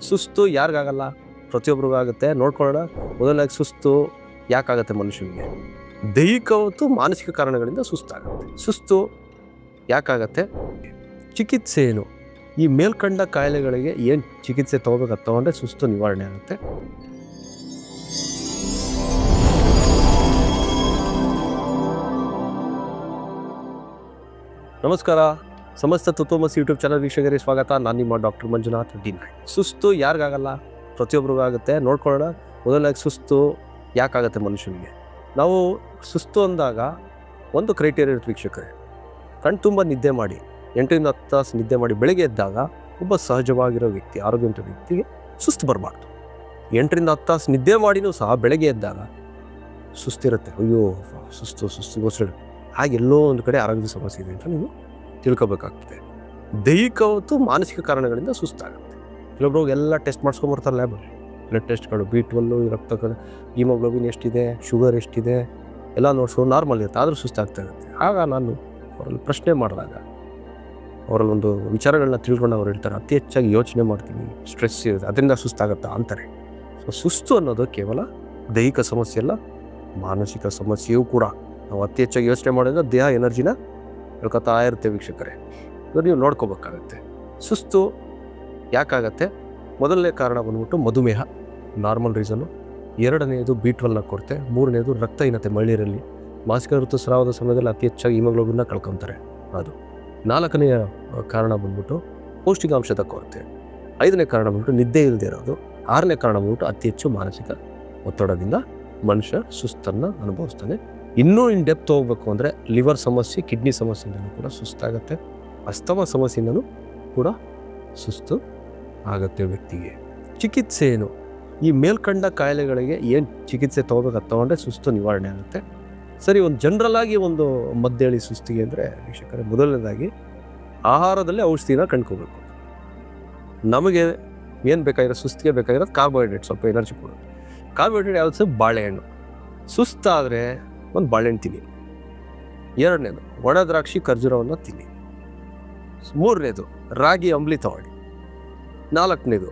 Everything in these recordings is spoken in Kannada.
ಸುಸ್ತು ಯಾರಿಗಾಗಲ್ಲ? ಪ್ರತಿಯೊಬ್ಬರಿಗೂ ಆಗುತ್ತೆ. ನೋಡ್ಕೊಳ್ಳೋಣ. ಮೊದಲನೇದಾಗಿ ಸುಸ್ತು ಯಾಕಾಗತ್ತೆ ಮನುಷ್ಯನಿಗೆ? ದೈಹಿಕ ಮತ್ತು ಮಾನಸಿಕ ಕಾರಣಗಳಿಂದ ಸುಸ್ತಾಗುತ್ತೆ. ಸುಸ್ತು ಯಾಕಾಗತ್ತೆ? ಚಿಕಿತ್ಸೆ ಏನು? ಈ ಮೇಲ್ಕಂಡ ಕಾಯಿಲೆಗಳಿಗೆ ಏನು ಚಿಕಿತ್ಸೆ ತೊಗೋಬೇಕು ತೊಗೊಂಡ್ರೆ ಸುಸ್ತು ನಿವಾರಣೆ ಆಗುತ್ತೆ. ನಮಸ್ಕಾರ. ಸಮಸ್ತ ತತ್ವಮಸಿ ಯೂಟ್ಯೂಬ್ ಚಾನಲ್ ವೀಕ್ಷಕರಿಗೆ ಸ್ವಾಗತ. ನಾನು ನಿಮ್ಮ ಡಾಕ್ಟರ್ ಮಂಜುನಾಥ್ ಡಿ9. ಸುಸ್ತು ಯಾರಿಗಾಗಲ್ಲ? ಪ್ರತಿಯೊಬ್ಬರಿಗೂ ಆಗುತ್ತೆ. ನೋಡ್ಕೊಳ್ಳೋಣ. ಮೊದಲನೇದಾಗಿ ಸುಸ್ತು ಯಾಕಾಗತ್ತೆ ಮನುಷ್ಯನಿಗೆ? ನಾವು ಸುಸ್ತು ಅಂದಾಗ ಒಂದು ಕ್ರೈಟೇರಿಯಾ ಇರುತ್ತೆ ವೀಕ್ಷಕರೇ. ಕಣ್ಣು ತುಂಬ ನಿದ್ದೆ ಮಾಡಿ 8ರಿಂದ 10 ತಾಸು ನಿದ್ದೆ ಮಾಡಿ ಬೆಳಗ್ಗೆ ಎದ್ದಾಗ ಒಬ್ಬ ಸಹಜವಾಗಿರೋ ವ್ಯಕ್ತಿ, ಆರೋಗ್ಯವಂತ ವ್ಯಕ್ತಿಗೆ ಸುಸ್ತು ಬರಬಾರ್ದು. 8ರಿಂದ 10 ತಾಸು ನಿದ್ದೆ ಮಾಡಿನೂ ಸಹ ಬೆಳಗ್ಗೆ ಎದ್ದಾಗ ಸುಸ್ತಿರುತ್ತೆ. ಅಯ್ಯೋ ಸುಸ್ತು ಗೊತ್ತಿಲ್ಲ. ಹಾಗೆಲ್ಲೋ ಒಂದು ಕಡೆ ಆರೋಗ್ಯದ ಸಮಸ್ಯೆ ಇದೆ ಅಂತ ನೀವು ತಿಳ್ಕೊಬೇಕಾಗ್ತದೆ. ದೈಹಿಕ ಮತ್ತು ಮಾನಸಿಕ ಕಾರಣಗಳಿಂದ ಸುಸ್ತಾಗುತ್ತೆ. ಕೆಲವೊಬ್ರು ಎಲ್ಲ ಟೆಸ್ಟ್ ಮಾಡಿಸ್ಕೊಂಬರ್ತಾರೆ ಲ್ಯಾಬಲ್ಲಿ. ಬ್ಲಡ್ ಟೆಸ್ಟ್ಗಳು, B12, ರಕ್ತ, ಹಿಮೋಗ್ಲೋಬಿನ್ ಎಷ್ಟಿದೆ, ಶುಗರ್ ಎಷ್ಟಿದೆ ಎಲ್ಲ ನೋಡ್ಸ್ಕೊಂಡು ನಾರ್ಮಲ್ ಇರುತ್ತೆ. ಆದರೂ ಸುಸ್ತಾಗ್ತಾ ಇರುತ್ತೆ. ಆಗ ನಾನು ಅವರಲ್ಲಿ ಪ್ರಶ್ನೆ ಮಾಡಿದಾಗ ಅವರಲ್ಲಿ ಒಂದು ವಿಚಾರಗಳನ್ನ ತಿಳ್ಕೊಂಡು ಅವ್ರು ಹೇಳ್ತಾರೆ, ಅತಿ ಹೆಚ್ಚಾಗಿ ಯೋಚನೆ ಮಾಡ್ತೀನಿ, ಸ್ಟ್ರೆಸ್ ಇರುತ್ತೆ, ಅದರಿಂದ ಸುಸ್ತಾಗತ್ತಾ ಅಂತಾರೆ. ಸೊ ಸುಸ್ತು ಅನ್ನೋದು ಕೇವಲ ದೈಹಿಕ ಸಮಸ್ಯೆ ಅಲ್ಲ, ಮಾನಸಿಕ ಸಮಸ್ಯೆಯೂ ಕೂಡ. ನಾವು ಅತಿ ಹೆಚ್ಚಾಗಿ ಯೋಚನೆ ಮಾಡಿದ್ರೆ ದೇಹ ಎನರ್ಜಿನ ಹೇಳ್ಕೊತಾ ಇರುತ್ತೆ ವೀಕ್ಷಕರೇ. ಇದು ನೀವು ನೋಡ್ಕೋಬೇಕಾಗತ್ತೆ. ಸುಸ್ತು ಯಾಕಾಗತ್ತೆ? ಮೊದಲನೇ ಕಾರಣ ಬಂದ್ಬಿಟ್ಟು ಮಧುಮೇಹ, ನಾರ್ಮಲ್ ರೀಸನ್ನು. ಎರಡನೆಯದು B12 ಕೊರತೆ. ಮೂರನೇದು ರಕ್ತಹೀನತೆ, ಮಹಿಳೆಯರಲ್ಲಿ ಮಾಸಿಕ ಋತುಸ್ರಾವದ ಸಮಯದಲ್ಲಿ ಅತಿ ಹೆಚ್ಚಾಗಿ ಹಿಮೋಗ್ಲೋಬಿನ್ನ ಕಳ್ಕೊತಾರೆ ಅದು. ನಾಲ್ಕನೆಯ ಕಾರಣ ಬಂದ್ಬಿಟ್ಟು ಪೌಷ್ಟಿಕಾಂಶದ ಕೊರತೆ. 5ನೇ ಕಾರಣ ಬಂದ್ಬಿಟ್ಟು ನಿದ್ದೆ ಇಲ್ಲದೆ ಇರೋದು. 6ನೇ ಕಾರಣ ಬಂದ್ಬಿಟ್ಟು ಅತಿ ಹೆಚ್ಚು ಮಾನಸಿಕ ಒತ್ತಡದಿಂದ ಮನುಷ್ಯ ಸುಸ್ತನ್ನು ಅನುಭವಿಸ್ತಾನೆ. ಇನ್ನೂ ಇನ್ ಡೆಪ್ತ್ ಹೋಗ್ಬೇಕು ಅಂದರೆ ಲಿವರ್ ಸಮಸ್ಯೆ, ಕಿಡ್ನಿ ಸಮಸ್ಯೆಯಿಂದಲೂ ಕೂಡ ಸುಸ್ತಾಗತ್ತೆ. ಅಸ್ತಮ ಸಮಸ್ಯೆಯಿಂದಲೂ ಕೂಡ ಸುಸ್ತು ಆಗುತ್ತೆ ವ್ಯಕ್ತಿಗೆ. ಚಿಕಿತ್ಸೆ ಏನು? ಈ ಮೇಲ್ಕಂಡ ಕಾಯಿಲೆಗಳಿಗೆ ಏನು ಚಿಕಿತ್ಸೆ ತೊಗೊಂಡ್ರೆ ಸುಸ್ತು ನಿವಾರಣೆ ಆಗುತ್ತೆ. ಸರಿ, ಒಂದು ಜನರಲ್ ಆಗಿ ಒಂದು ಮದ್ದೇಳಿ ಸುಸ್ತಿಗೆ ಅಂದರೆ ವೀಕ್ಷಕರೇ, ಮೊದಲನೇದಾಗಿ ಆಹಾರದಲ್ಲಿ ಔಷಧಿನ ಕಂಡ್ಕೋಬೇಕು. ನಮಗೆ ಏನು ಬೇಕಾಗಿರೋ ಸುಸ್ತಿಗೆ ಬೇಕಾಗಿರೋದು ಕಾರ್ಬೋಹೈಡ್ರೇಟ್, ಸ್ವಲ್ಪ ಎನರ್ಜಿ ಕೊಡೋದು. ಕಾರ್ಬೋಹೈಡ್ರೇಟ್ ಯಾವುದು? ಬಾಳೆಹಣ್ಣು. ಸುಸ್ತಾದರೆ ಒಂದು ಬಾಳೆಹಣ್ಣು ತಿನ್ನಿ. ಎರಡನೇದು ಒಣ ದ್ರಾಕ್ಷಿ, ಖರ್ಜೂರವನ್ನು ತಿನ್ನಿ. ಮೂರನೇದು ರಾಗಿ ಅಂಬ್ಲಿ ತಗೊಳ್ಳಿ. 4ನೇದು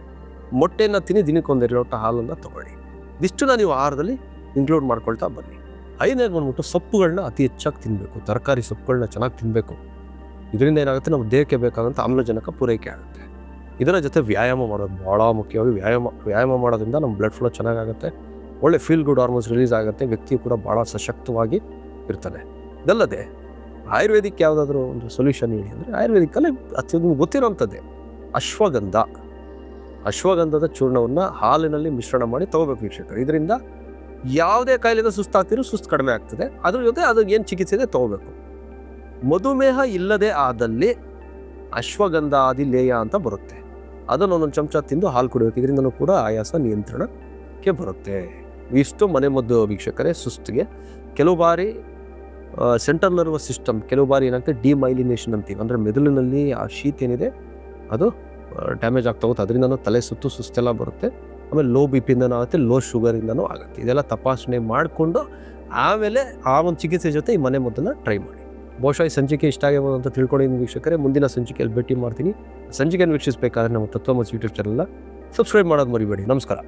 ಮೊಟ್ಟೆಯನ್ನು ತಿನ್ನಿ, ದಿನಕ್ಕೆ 1-2 ಲೋಟ ಹಾಲನ್ನು ತಗೊಳ್ಳಿ. ಇದಿಷ್ಟನ್ನ ನೀವು ಆಹಾರದಲ್ಲಿ ಇನ್ಕ್ಲೂಡ್ ಮಾಡ್ಕೊಳ್ತಾ ಬನ್ನಿ. 5ನೇದು ಬಂದ್ಬಿಟ್ಟು ಸೊಪ್ಪುಗಳನ್ನ ಅತಿ ಹೆಚ್ಚಾಗಿ ತಿನ್ನಬೇಕು. ತರಕಾರಿ ಸೊಪ್ಪುಗಳನ್ನ ಚೆನ್ನಾಗಿ ತಿನ್ನಬೇಕು. ಇದರಿಂದ ಏನಾಗುತ್ತೆ, ನಮ್ಮ ದೇಹಕ್ಕೆ ಬೇಕಾದಂಥ ಆಮ್ಲಜನಕ ಪೂರೈಕೆ ಆಗುತ್ತೆ. ಇದರ ಜೊತೆ ವ್ಯಾಯಾಮ ಮಾಡೋದು ಭಾಳ ಮುಖ್ಯವಾಗಿ. ವ್ಯಾಯಾಮ ಮಾಡೋದ್ರಿಂದ ನಮ್ಮ ಬ್ಲಡ್ ಫ್ಲೋ ಚೆನ್ನಾಗಾಗುತ್ತೆ, ಒಳ್ಳೆ ಫೀಲ್ ಗುಡ್ ಹಾರ್ಮೋನ್ಸ್ ರಿಲೀಸ್ ಆಗುತ್ತೆ, ವ್ಯಕ್ತಿ ಕೂಡ ಭಾಳ ಸಶಕ್ತವಾಗಿ ಇರ್ತಾನೆ. ಇದಲ್ಲದೆ ಆಯುರ್ವೇದಿಕ್ ಯಾವುದಾದ್ರೂ ಒಂದು ಸೊಲ್ಯೂಷನ್ ಹೇಳಿ ಅಂದರೆ ಆಯುರ್ವೇದಿಕ್ಕಲ್ಲಿ ನಿಮ್ಗೆ ಗೊತ್ತಿರೋವಂಥದ್ದೇ ಅಶ್ವಗಂಧದ ಚೂರ್ಣವನ್ನು ಹಾಲಿನಲ್ಲಿ ಮಿಶ್ರಣ ಮಾಡಿ ತೊಗೋಬೇಕು ವೀಕ್ಷಕರು. ಇದರಿಂದ ಯಾವುದೇ ಕಾಯಿಲೆಯಿಂದ ಸುಸ್ತಾಗ್ತಿರೋ ಸುಸ್ತು ಕಡಿಮೆ ಆಗ್ತದೆ. ಅದ್ರ ಜೊತೆ ಅದು ಏನು ಚಿಕಿತ್ಸೆ ಇದೆ ತೊಗೋಬೇಕು. ಮಧುಮೇಹ ಇಲ್ಲದೆ ಆದಲ್ಲಿ ಅಶ್ವಗಂಧಾದಿ ಲೇಯ ಅಂತ ಬರುತ್ತೆ. ಅದನ್ನು ಒಂದೊಂದು ಚಮಚ ತಿಂದು ಹಾಲು ಕುಡಿಬೇಕು. ಇದರಿಂದನೂ ಕೂಡ ಆಯಾಸ ನಿಯಂತ್ರಣಕ್ಕೆ ಬರುತ್ತೆ. ಇಷ್ಟು ಮನೆಮದ್ದು ವೀಕ್ಷಕರೇ ಸುಸ್ತಿಗೆ. ಕೆಲವು ಬಾರಿ ಸೆಂಟ್ರಲ್ ನರ್ವಸ್ ಸಿಸ್ಟಮ್, ಕೆಲವು ಬಾರಿ ಏನಾಗುತ್ತೆ ಡಿಮೈಲಿನೇಷನ್ ಅಂತೀವಿ, ಅಂದರೆ ಮೆದುಳಿನಲ್ಲಿ ಆ ಶೀತ ಏನಿದೆ ಅದು ಡ್ಯಾಮೇಜ್ ಆಗ್ತಾ ಹೋಗುತ್ತೆ. ಅದರಿಂದನೂ ತಲೆ ಸುತ್ತು ಸುಸ್ತೆಲ್ಲ ಬರುತ್ತೆ. ಆಮೇಲೆ ಲೋ BP ಇಂದನೂ ಆಗುತ್ತೆ, ಲೋ ಶುಗರಿಂದನೂ ಆಗುತ್ತೆ. ಇದೆಲ್ಲ ತಪಾಸಣೆ ಮಾಡಿಕೊಂಡು ಆಮೇಲೆ ಆ ಒಂದು ಚಿಕಿತ್ಸೆ ಜೊತೆ ಈ ಮನೆಮದ್ದನ್ನು ಟ್ರೈ ಮಾಡಿ. ಬಹುಶಃ ಈ ಸಂಚಿಕೆ ಇಷ್ಟ ಆಗಿರ್ಬೋದು ಅಂತ ತಿಳ್ಕೊಂಡಿದ್ದೀನಿ ವೀಕ್ಷಕರೇ. ಮುಂದಿನ ಸಂಚಿಕೆಯಲ್ಲಿ ಭೇಟಿ ಮಾಡ್ತೀನಿ. ಸಂಚಿಕೆಯನ್ನು ವೀಕ್ಷಿಸಬೇಕಾದ್ರೆ ನಮ್ಮ ತತ್ವಮಸಿ ಯೂಟ್ಯೂಬ್ ಚಾನಲ್ನ ಸಬ್ಸ್ಕ್ರೈಬ್ ಮಾಡೋದು ಮರಿಬೇಡಿ. ನಮಸ್ಕಾರ.